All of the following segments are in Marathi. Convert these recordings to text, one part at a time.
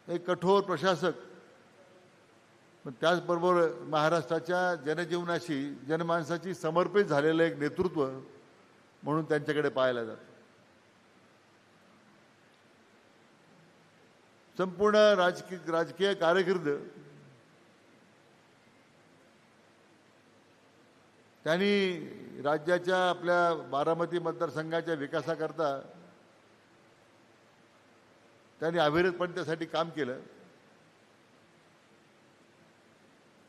एक कठोर प्रशासक, पण त्याचबरोबर महाराष्ट्राच्या जनजीवनाशी जनमानसाची समर्पित झालेलं एक नेतृत्व म्हणून त्यांच्याकडे पाहायला जातं. संपूर्ण राजकीय कारकीर्द त्यांनी राज्याच्या आपल्या बारामती मतदारसंघाच्या विकासाकरता त्यांनी अविरतपणे त्यासाठी काम केलं.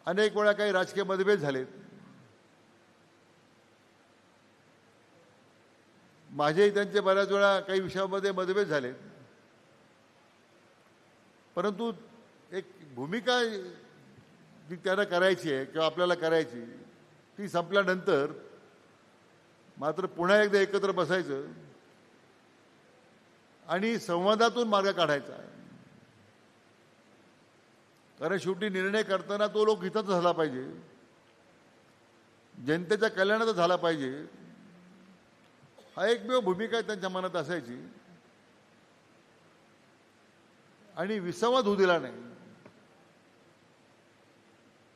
अनेक वेळा काही राजकीय मतभेद झालेत. माझेही त्यांचे बऱ्याच वेळा काही विषयामध्ये मतभेद झाले, परंतु एक भूमिका जी त्यांना करायची आहे किंवा आपल्याला करायची ती संपल्यानंतर मात्र पुन्हा एकदा एकत्र बसायचं आणि संवादातून मार्ग काढायचा. कारण शेवटी निर्णय करताना तो लोक हिताचा झाला पाहिजे, जनतेच्या कल्याणाचा झाला पाहिजे, हा एकमेव भूमिका त्यांच्या मनात असायची आणि विसंवाद होऊ दिला नाही.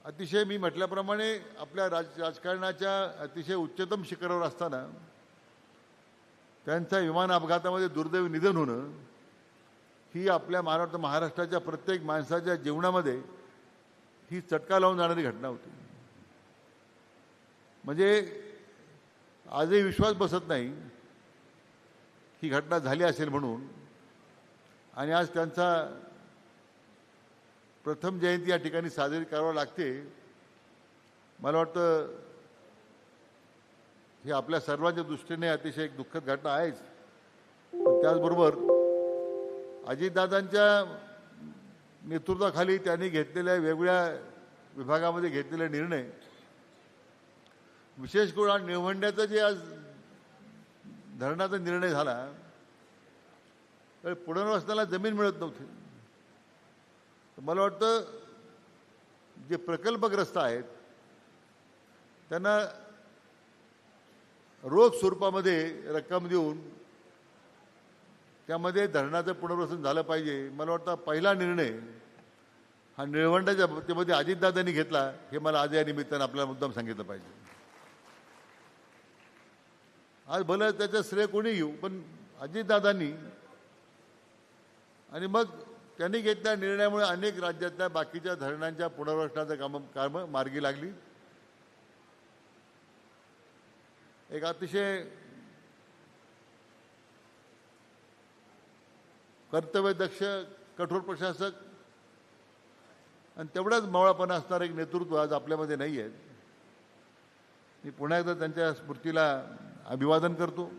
अतिशय मी म्हटल्याप्रमाणे आपल्या राजकारणाच्या अतिशय उच्चतम शिखरावर असताना त्यांचा विमान अपघातामध्ये दुर्दैवी निधन होणं ही आपल्या महाराष्ट्राच्या प्रत्येक माणसाच्या जीवनामध्ये ही चटका लावून जाणारी घटना होती. म्हणजे आजही विश्वास बसत नाही ही घटना झाली असेल म्हणून. आणि आज त्यांचा प्रथम जयंती या ठिकाणी साजरी करावी लागते. मला वाटतं ही आपल्या सर्वांच्या दृष्टीने अतिशय एक दुःखद घटना आहेच. त्याचबरोबर अजितदादांच्या नेतृत्वाखाली त्यांनी घेतलेल्या वेगवेगळ्या विभागामध्ये घेतलेले निर्णय, विशेष करून निळवंड्याचा जे आज धरणाचा निर्णय झाला, तर पुनर्वसनाला जमीन मिळत नव्हती. मला वाटतं जे प्रकल्पग्रस्त आहेत त्यांना रोख स्वरूपामध्ये रक्कम देऊन त्यामध्ये धरणाचं पुनर्वसन झालं पाहिजे. मला वाटतं पहिला निर्णय हा निळवंड्याच्या बाबतीमध्ये अजितदादांनी घेतला, हे मला आज या निमित्तानं आपल्याला मुद्दाम सांगितलं पाहिजे. आज भलं त्याचं श्रेय कोणी घेऊ, पण अजितदादांनी आणि मग त्यांनी घेतलेल्या निर्णयामुळे अनेक राज्यातल्या बाकीच्या धरणांच्या पुनर्वसनाचं काम मार्गी लागली. एक अतिशय कर्तव्यदक्ष कठोर प्रशासक आणि तेवढाच मावळापणा असणारं एक नेतृत्व आज आपल्यामध्ये नाही आहे. मी पुन्हा एकदा त्यांच्या स्मृतीला अभिवादन करतो.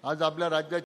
आज आपल्या राज्यात